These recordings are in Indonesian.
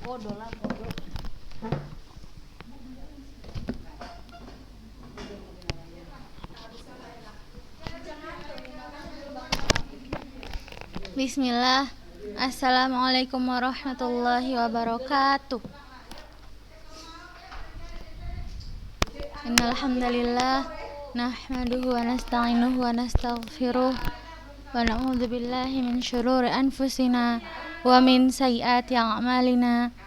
Bismillah. Assalamualaikum warahmatullahi wabarakatuh. Innal hamdalillah nahmaduhu wa nasta'inuhu wa nastaghfiruh wa na'udzu billahi min syururi anfusina wa min sayyiati a'malina.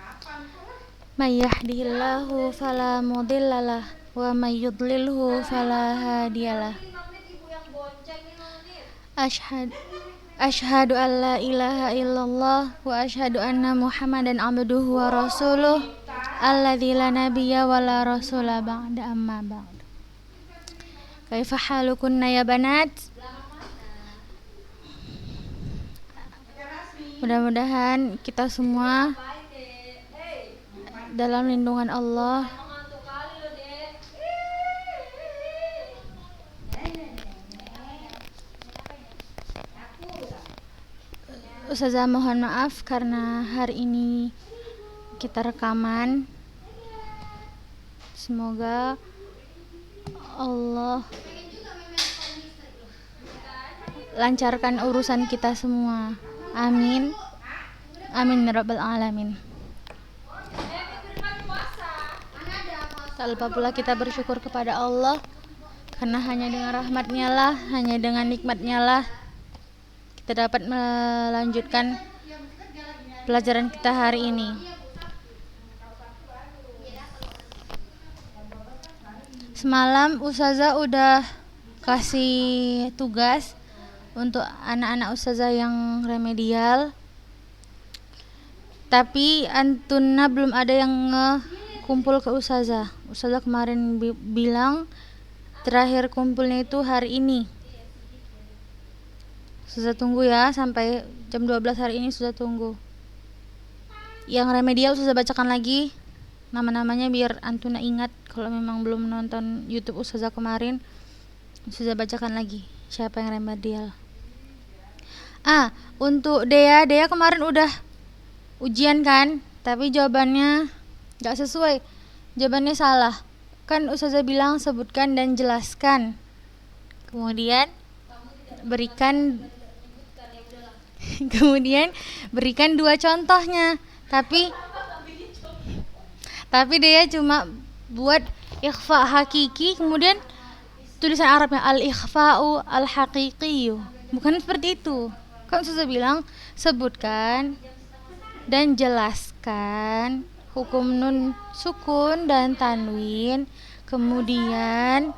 May yahdihillahu fala mudhillalah wa may yudlilhu fala hadiyalah. Asyhadu an la ilaha illallah wa asyhadu anna Muhammadan abduhu wa rasuluh alladzi la nabiyya wa la rasula ba'da amma ba'd. Kaifa halukunna ya banat? Mudah-mudahan kita semua dalam lindungan Allah. Ustazah mohon maaf karena hari ini kita rekaman. Semoga Allah lancarkan urusan kita semua. Amin. Amin ya rabbal alamin. Tak lupa pula kita bersyukur kepada Allah karena hanya dengan rahmat-Nya lah, hanya dengan nikmat-Nya lah kita dapat melanjutkan pelajaran kita hari ini. Semalam Ustazah udah kasih tugas untuk anak-anak Ustazah yang remedial, tapi antunna belum ada yang kumpul ke Ustazah. Ustazah kemarin bilang terakhir kumpulnya itu hari ini. Ustazah tunggu ya, sampai jam 12 hari ini Ustazah tunggu. Yang remedial Ustazah bacakan lagi nama-namanya biar antuna ingat. Kalau memang belum nonton YouTube Ustazah kemarin, Ustazah bacakan lagi siapa yang remedial. Untuk Dea kemarin udah ujian kan, tapi jawabannya gak sesuai. Jawabannya salah. Kan Ustazah bilang sebutkan dan jelaskan. Kemudian berikan dua contohnya, tapi dia cuma buat ikhfa hakiki, kemudian tulisan Arabnya al-ikhfa'u al-haqiqiyu. Bukan seperti itu. Kan Ustazah bilang sebutkan dan jelaskan hukum nun sukun dan tanwin, kemudian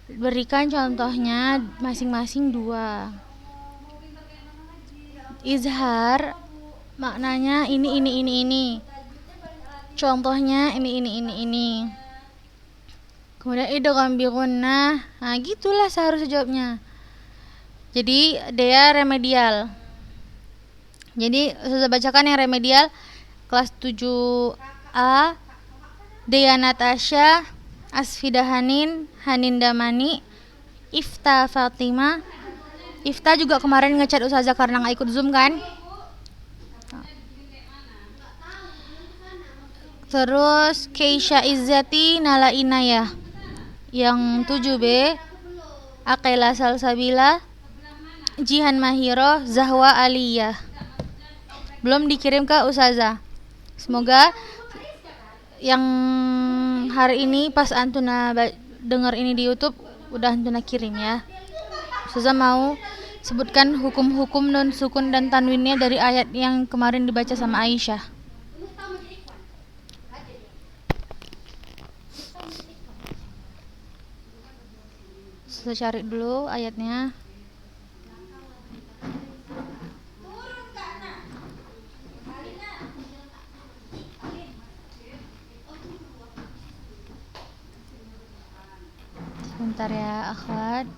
berikan contohnya masing-masing dua. Izhar maknanya ini. Contohnya ini. Kemudian idgham bi gunnah. Gitulah seharusnya jawabnya. Jadi Dea remedial. Jadi Ustazah bacakan yang remedial kelas 7A. Dea Natasha, Asfidah Hanin Damani, Ifta Fatima. Ifta juga kemarin ngechat Ustazah karena gak ikut Zoom kan. Terus Keisha Izzati Nala Inayah. Yang 7B Aqela Salsabila, Jihan Mahiro, Zahwa Aliyah. Belum dikirim ke Ustazah. Semoga yang hari ini pas antuna denger ini di YouTube udah antuna kirim ya. Ustazah mau sebutkan hukum-hukum nun sukun dan tanwinnya dari ayat yang kemarin dibaca sama Aisyah. Ustazah cari dulu ayatnya. Sebentar ya akhwat.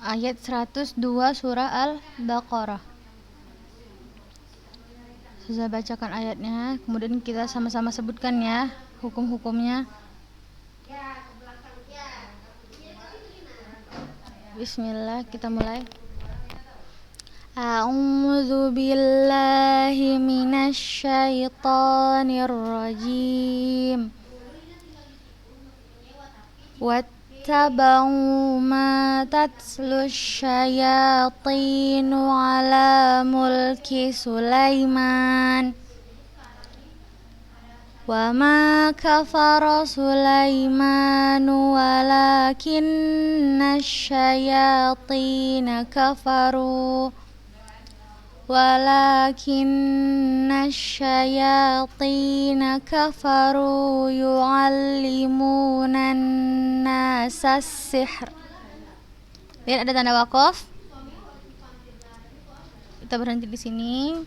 Ayat 102 surah Al-Baqarah. Saya bacakan ayatnya, kemudian kita sama-sama sebutkan ya hukum-hukumnya. Bismillah, kita mulai. A'udzu billahi minasy syaithanir rajim. Wattaba'u ma tatlu syayatinu ala mulki Sulaiman. Wa ma kafara Sulaimanu walakinna syayatina kafaru yu'allimunan nasa sihr. Lihat ada tanda waqaf. Kita berhenti di sini.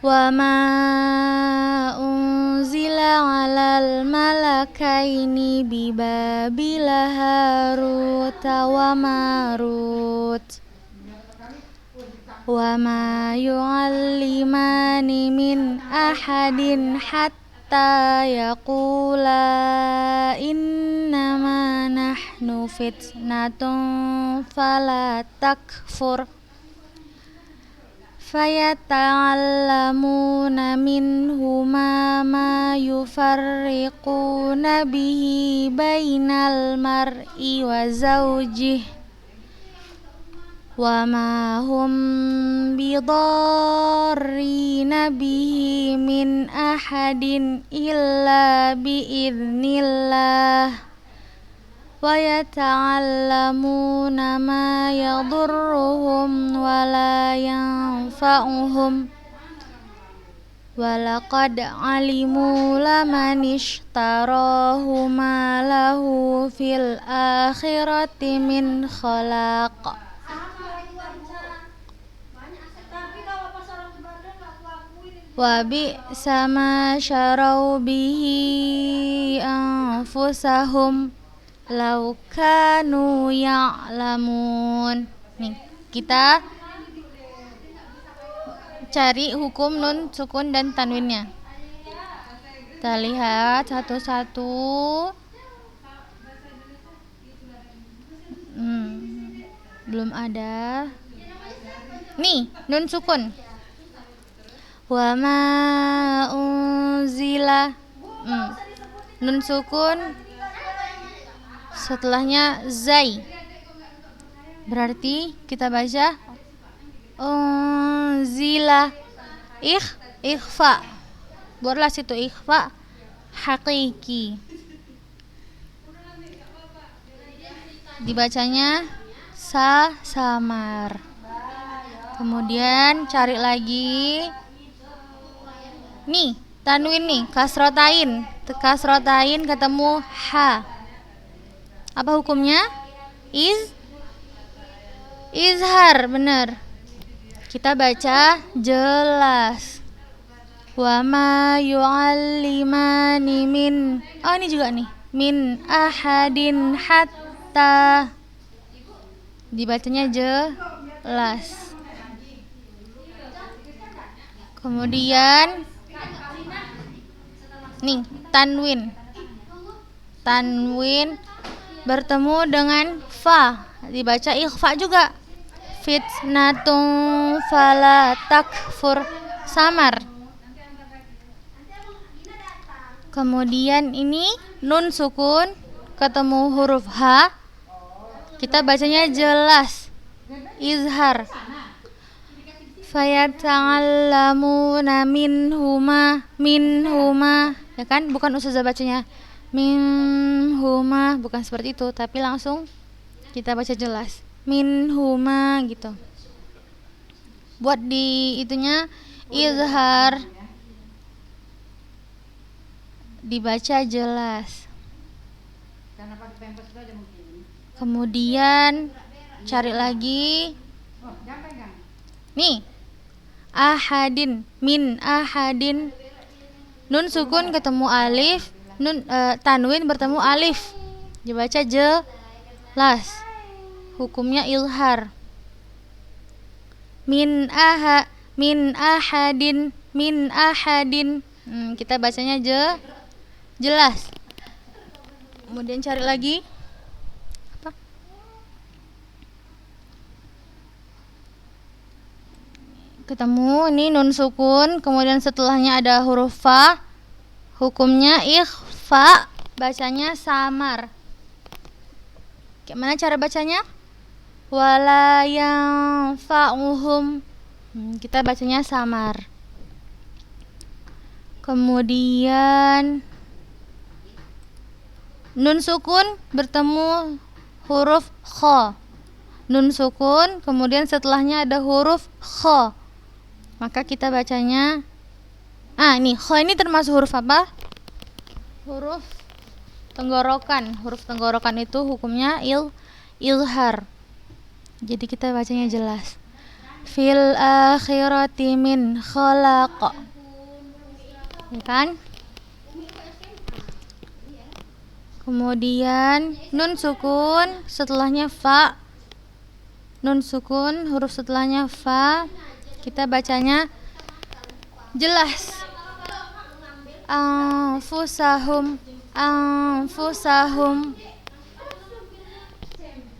Wa ma unzila 'alal malakaini bi Babila Harut wa Marut. Wa ma yu'allimani min ahadin hatta yaqula innama nahnu fitnatun fala takfur. Fayata'allamuna minhuma ma yufarriquna bihi bainal mar'i wa zawjih wa ma hum bidarrina bihi min ahadin illa bi'iznillah wa yata'allamuna ma yadurruhum wa la yanfa'uhum wa laqad alimu laman ishtarahu ma lahu fil akhirati min khalaq. Wa bi'sa ma syarau bihi anfusahum law kanu ya'lamun. Nih, kita cari hukum nun sukun dan tanwinnya. Kita lihat satu-satu. Belum ada. Nih, nun sukun. Wa ma unzila. Nun sukun setelahnya zai. Berarti kita baca unzila. Ikhfa. Buatlah situ ikhfa hakiki. Dibacanya samar. Kemudian cari lagi. Nih, tanwin nih, kasrotain. Kasrotain ketemu ha. Apa hukumnya? Izhar, benar. Kita baca jelas. Wa ma yu'allimani min. Oh, ini juga nih. Min ahadin hatta. Dibacanya jelas. Kemudian nih, tanwin. Tanwin bertemu dengan fa, dibaca ikhfa juga. Fitnatun fala takfur, samar. Kemudian ini nun sukun ketemu huruf ha, kita bacanya jelas, izhar. Fayata'allamuna minhuma, ya kan? Bukan ustazah bacanya minhuma, bukan seperti itu, tapi langsung kita baca jelas minhuma gitu. Buat di itunya izhar, dibaca jelas. Kemudian cari lagi. Nih, ahadin, min ahadin, nun sukun ketemu alif, nun tanwin bertemu alif, dibaca jelas. Hukumnya ilhar. Min ahadin, kita bacanya jelas. Kemudian cari lagi. Apa? Ketemu ini nun sukun, kemudian setelahnya ada huruf fa. Hukumnya ikhfa, bacanya samar. Gimana cara bacanya? Wala yanfa'uhum. Kita bacanya samar. Kemudian nun sukun bertemu huruf kha. Nun sukun, kemudian setelahnya ada huruf kha. Maka kita bacanya ini kha ini termasuk huruf apa? Huruf tenggorokan. Huruf tenggorokan itu hukumnya ilhar. Jadi kita bacanya jelas. Fil akhirati min khalaq. Ya kan? Kemudian nun sukun, setelahnya fa. Nun sukun, huruf setelahnya fa. Kita bacanya jelas. Anfusahum, anfusahum.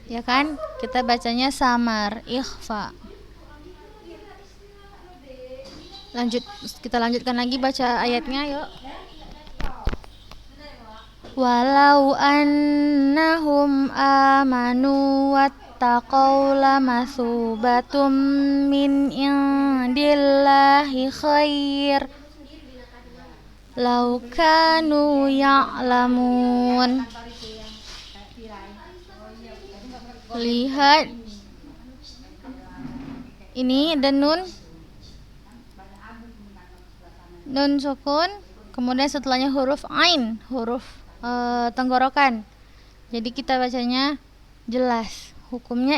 Ya kan? Kita bacanya samar, ikhfa. Kita lanjutkan lagi baca ayatnya, yuk. Walau annahum amanu wattaqaw lamathubatum min indillahi khair law kanu ya'lamun. Lihat ini ada nun sukun, kemudian setelahnya huruf ain, huruf tenggorokan. Jadi kita bacanya jelas. Hukumnya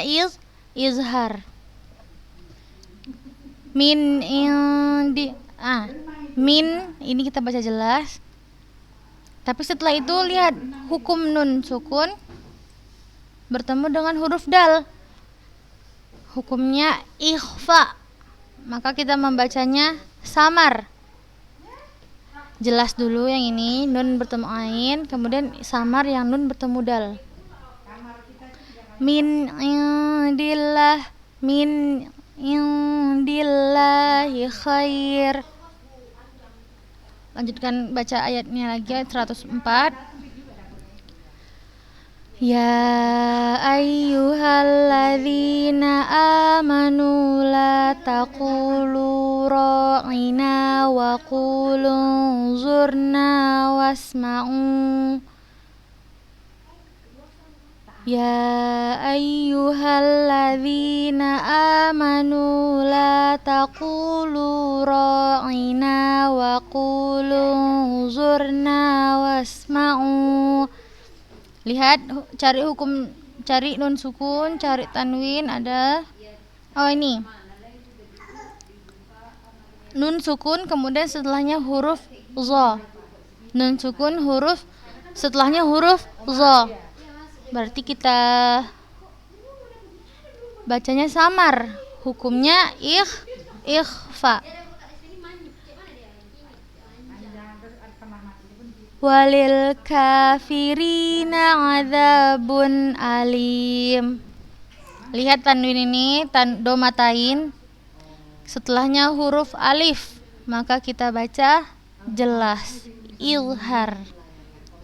izhar. Min ini kita baca jelas. Tapi setelah itu lihat hukum nun sukun bertemu dengan huruf dal. Hukumnya ikhfa. Maka kita membacanya samar. Jelas dulu yang ini nun bertemu ain, kemudian samar yang nun bertemu dal. Min indillahi khair. Lanjutkan baca ayatnya lagi, ayat 104. Ya ayyuhalladzina amanu la taqulu ra'ina wa qulu zurna wasma'u. Ya ayyuhalladzina amanu la taqulu ra'ina wa qulu zurna wasma'u. Lihat, cari nun sukun, cari tanwin, ada. Ini nun sukun, kemudian setelahnya huruf za. Nun sukun, huruf setelahnya huruf za. Berarti kita bacanya samar. Hukumnya ikhfa. Walil kafirina adzabun alim. Lihat tanwin ini, domatain. Setelahnya huruf alif, maka kita baca jelas, ilhar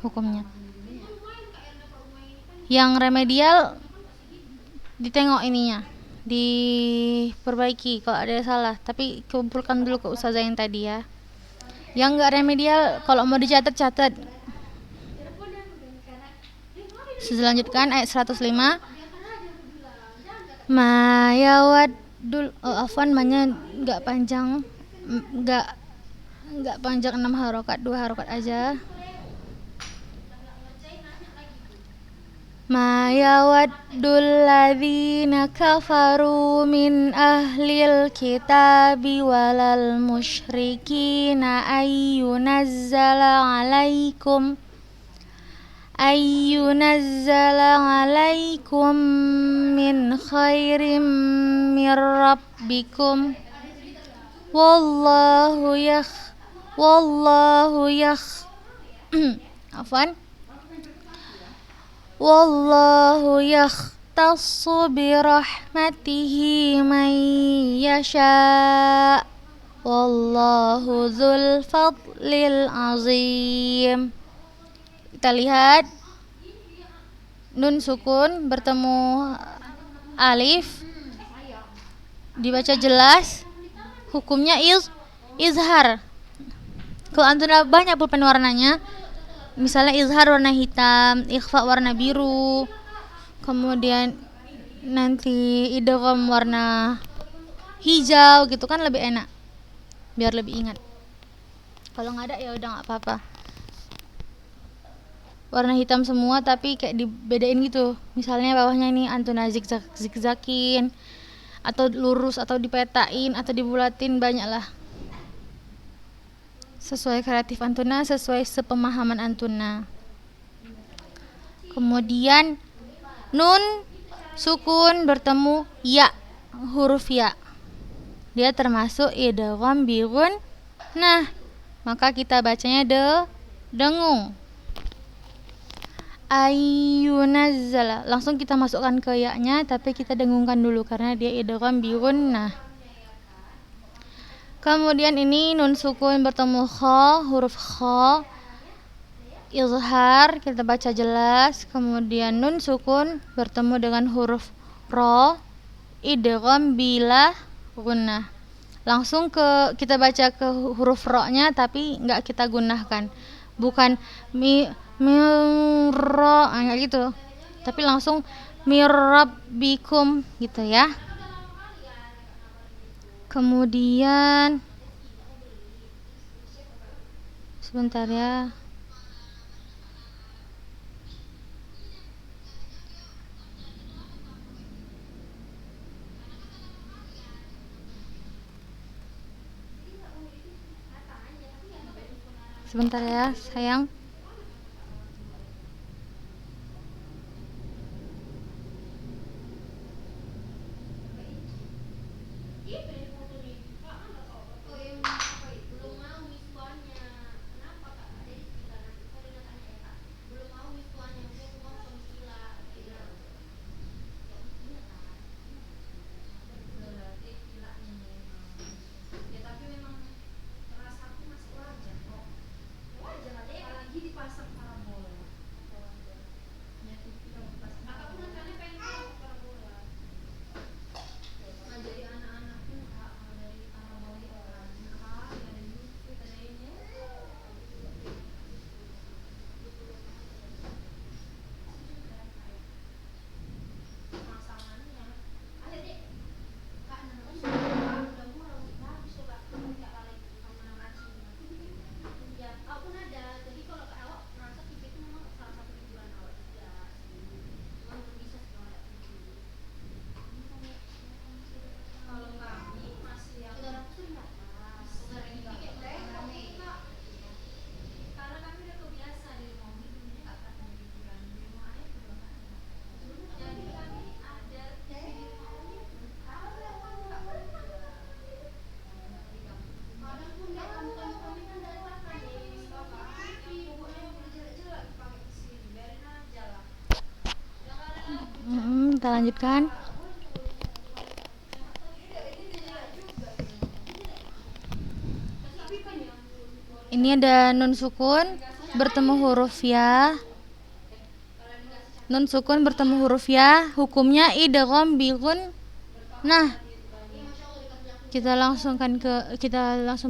hukumnya. Yang remedial ditengok ininya, diperbaiki kalau ada salah. Tapi kumpulkan dulu ke ustazah yang tadi ya. Yang enggak remedial kalau mau dicatat-catat. Selanjutkan ayat 105. Ma yawaddul afwan enggak panjang. Enggak panjang 6 harokat, 2 harokat aja. Ma yawaddul ladzina kafaru min ahlil kitabi walal musyrikina ayyunazzala alaikum min khairim mir rabbikum wallahu afwan wallahu yakhtassu bi rahmatihi man yasha wallahu dzul fadlil azim. Kita lihat nun sukun bertemu alif dibaca jelas, hukumnya izhar. Kalau antuna banyak pulpen warnanya, misalnya izhar warna hitam, ikhfa warna biru, kemudian nanti idgham warna hijau gitu kan lebih enak, biar lebih ingat. Kalau nggak ada ya udah nggak apa-apa. Warna hitam semua tapi kayak dibedain gitu. Misalnya bawahnya ini antuna zigzakin atau lurus atau dipetain atau dibulatin, banyak lah. Sesuai kreatif antuna, sesuai sepemahaman antuna. Kemudian nun sukun bertemu ya, huruf ya. Dia termasuk idgham bi gunnah. Maka kita bacanya dengung. Ayyunazzala, langsung kita masukkan ke ya-nya tapi kita dengungkan dulu karena dia idgham bi gunnah. Kemudian ini nun sukun bertemu kha, huruf kha izhar, kita baca jelas. Kemudian nun sukun bertemu dengan huruf ra, idgham bila gunnah. Langsung kita baca ke huruf ra-nya tapi enggak kita gunnahkan. Bukan mirra gitu, tapi langsung mirrabbikum gitu ya. Kemudian sebentar ya, sebentar ya sayang. Kita lanjutkan. Ini ada nun sukun bertemu huruf ya. Nun sukun bertemu huruf ya, hukumnya idgham bi gunnah. Kita langsung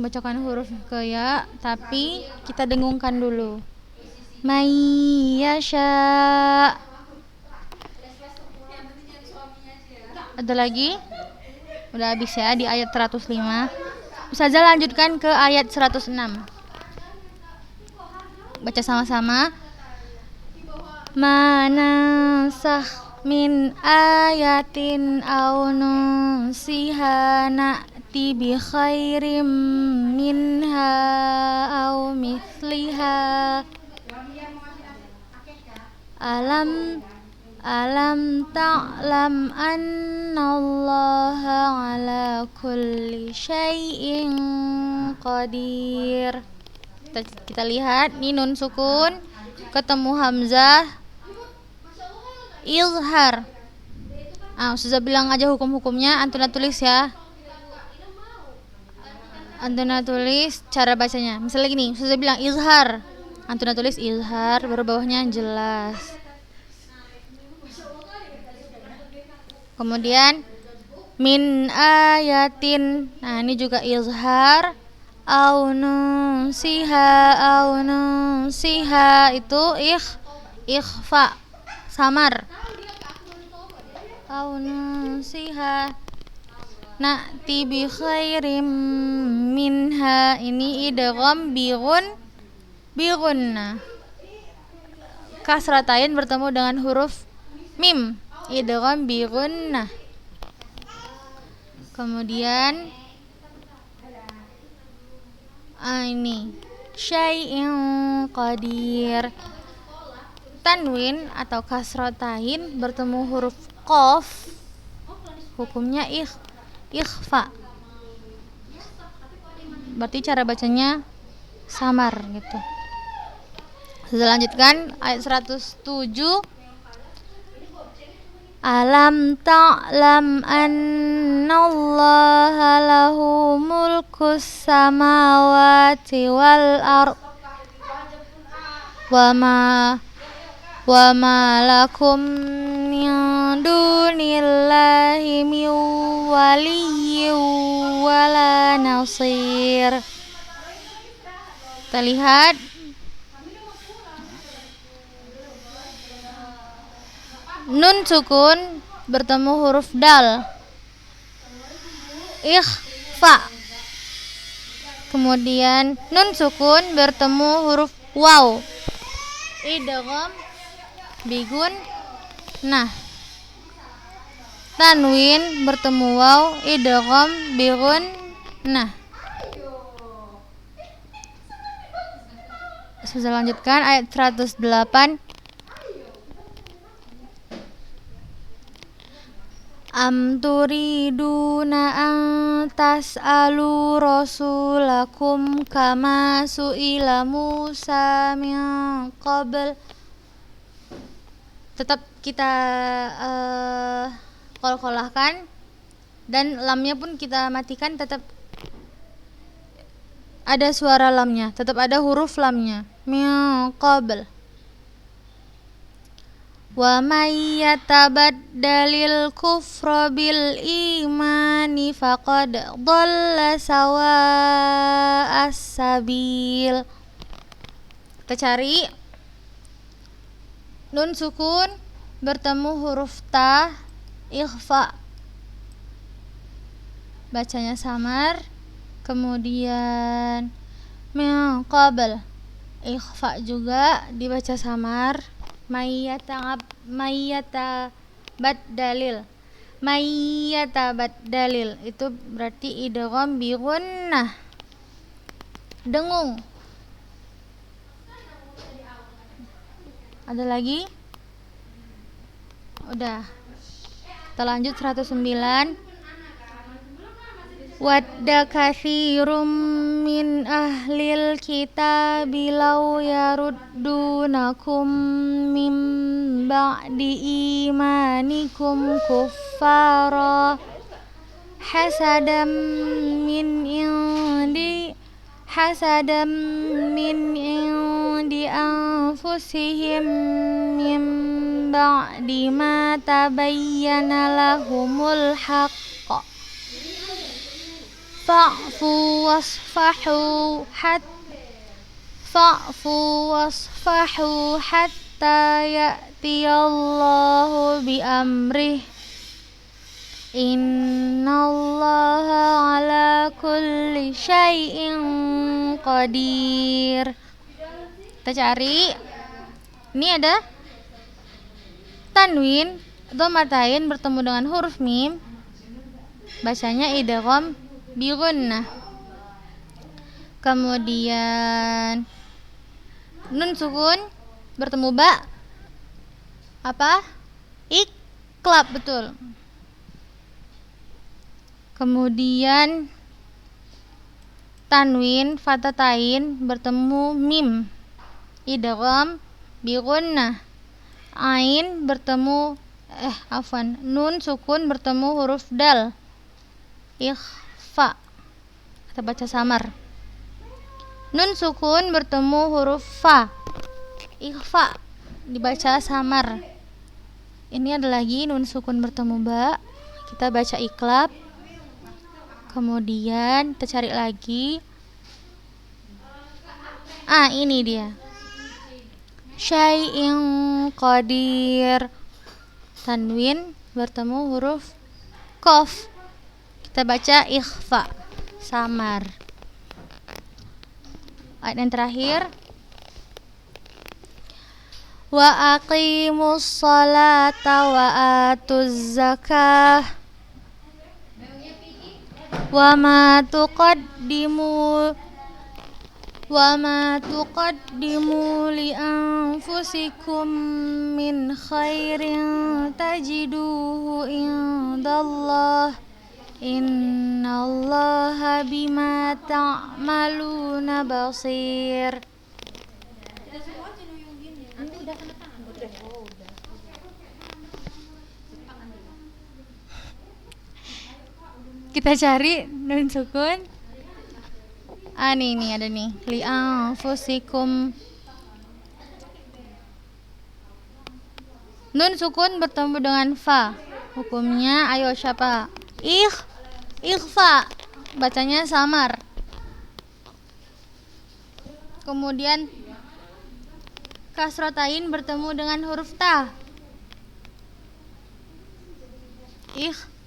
bacakan huruf ke ya, tapi kita dengungkan dulu. May yasha. Ada lagi? Udah habis ya di ayat 105. Ustazah lanjutkan ke ayat 106. Baca sama-sama. Manansakh min ayatin aw nunsiha na'ti bi khairim minha aw mithliha. Alam ta'lam annallaha ala kulli syai'in qadir. Kita lihat nih nun sukun ketemu hamzah izhar. Ustazah bilang aja hukum-hukumnya, Antuna tulis ya. Antuna tulis cara bacanya. Misalnya gini, Ustazah bilang izhar. Antuna tulis izhar, baru bawahnya jelas. Kemudian min ayatin. Nah, ini juga izhar. Au nunsiha itu ikhfa, samar. Au nunsiha na'ti bi khairim minha, ini idgham bighunna. Kasratain bertemu dengan huruf mim, idgham bighunna. Kemudian ini syai'in qadir. Tanwin atau kasratain bertemu huruf qaf, hukumnya ikhfa. Berarti cara bacanya samar gitu. Selanjutkan ayat 107. Alam ta'lam annallaha lahu mulkus samawati wal ard wa ma lakum min dunillahi min waliyyin wala nasir. Kita lihat nun sukun bertemu huruf dal, ikhfa. Kemudian nun sukun bertemu huruf waw, idgham bigun. Nah, tanwin bertemu waw, idgham bigun. Nah, saya lanjutkan ayat 108. Am turiduna an tas'alu rasulakum kama su'ila Musa min qabl. Tetap kita qalqalahkan dan lamnya pun kita matikan, tetap ada suara lamnya, tetap ada huruf lamnya, min qabl. Wa may yatabaddalil kufra bil imani faqad dhalla sawa'as sabil. Kita cari nun sukun bertemu huruf ta, ikhfa, bacanya samar. Kemudian min qabl, ikhfa juga dibaca samar. Mayyatabaddalil itu berarti idgham bi gunnah, dengung. Ada lagi? Udah. Kita lanjut 109. Wadda katsirum min ahlil kitabi law yaruddunakum min ba'di imanikum kuffara hasadam min indi anfusihim min ba'di ma tabayyana lahumul haqq fa'fu wasfahu hatta ya'tiyallahu bi amrih innallaha ala kulli syai'in qadir. Kita cari, ini ada tanwin dhammatain bertemu dengan huruf mim, bacanya idgham bi gunnah. Kemudian nun sukun bertemu ba, apa? Iklab, betul. Kemudian tanwin fatatain bertemu mim, idgham bi gunnah. Ain bertemu afwan, nun sukun bertemu huruf dal. Ikhfa. Kita baca samar. Nun sukun bertemu huruf fa. Ikhfa. Dibaca samar. Ini ada lagi nun sukun bertemu ba. Kita baca iklab. Kemudian kita cari lagi. Ini dia. Syai'in qadir. Tanwin bertemu huruf qaf. Kita baca ikhfa. Samar. Ayat yang terakhir. Wa aqimus salata wa atuz zakah. Wa ma tuqaddimu li anfusikum min khairin tajiduhu indallah. Innallaha bima ta'maluna basir. Kita cari nun sukun. Nih ada nih. Li anfusikum. Nun sukun bertemu dengan fa. Hukumnya ayo siapa? Ikhfa. Bacanya samar. Kemudian kasrotain bertemu dengan huruf ta.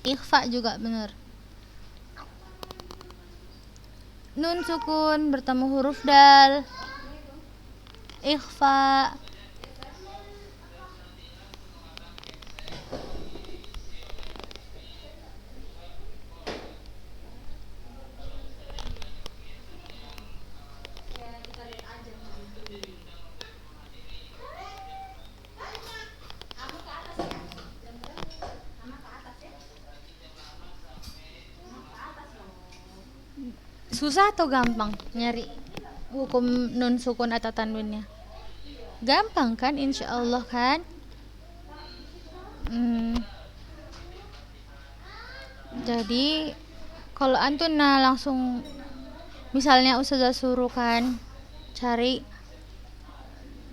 Ikhfa juga benar. Nun sukun bertemu huruf dal. Ikhfa. Susah atau gampang nyari hukum nun sukun atau tanwinnya? Gampang kan, insya Allah kan? Jadi kalau antun langsung, misalnya ustazah suruh kan cari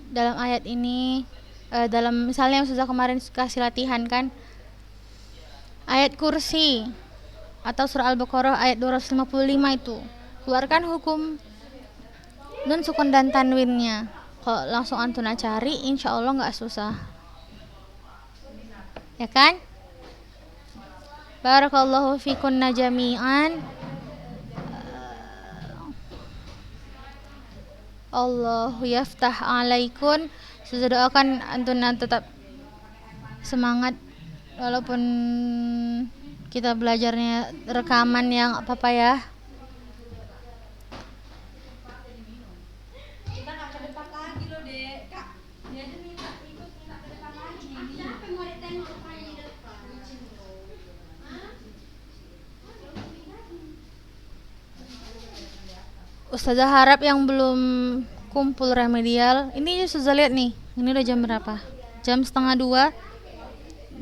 dalam ayat ini, dalam misalnya ustazah kemarin kasih latihan kan, ayat kursi atau surah Al-Baqarah ayat 255 itu, keluarkan hukum nun sukun dan tanwinnya. Kalau langsung antuna cari, insya Allah nggak susah, ya kan? Barakallahu fikunna jami'an. Allahu yaftah alaikun. Saya doakan antuna tetap semangat walaupun kita belajarnya rekaman yang apa ya. Kita nggak ke depan lagi loh dek, kak. Dia aja minta ikut minta ke depan lagi. Siapa yang mau ditengok di depan? Ustazah harap yang belum kumpul remedial, ini Ustazah lihat nih, ini udah jam berapa? Jam 1:30,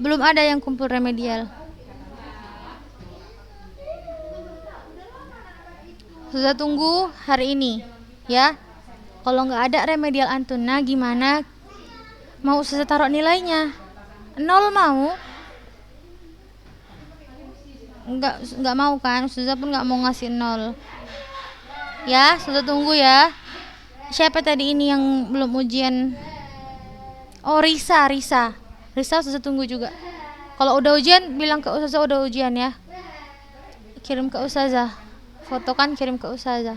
belum ada yang kumpul remedial. Ustazah tunggu hari ini, ya. Kalau nggak ada remedial antuna, gimana? Mau Ustazah taruh nilainya? 0 mau? Nggak mau kan? Ustazah pun nggak mau ngasih 0. Ya, sudah tunggu ya. Siapa tadi ini yang belum ujian? Oh, Risa sudah tunggu juga. Kalau udah ujian, bilang ke Ustazah udah ujian ya. Kirim ke Ustazah. Foto kan kirim ke Ustazah.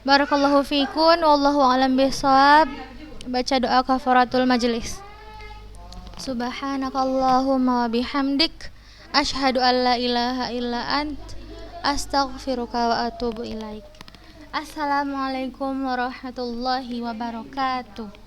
Barakallahu fikun, wallahu a'lam bishawab. Baca doa kafaratul majlis. Subhanakallahumma wa bihamdik, asyhadu an la ilaha illa ant, astaghfiruka wa atubu ilaik. Assalamualaikum warahmatullahi wabarakatuh.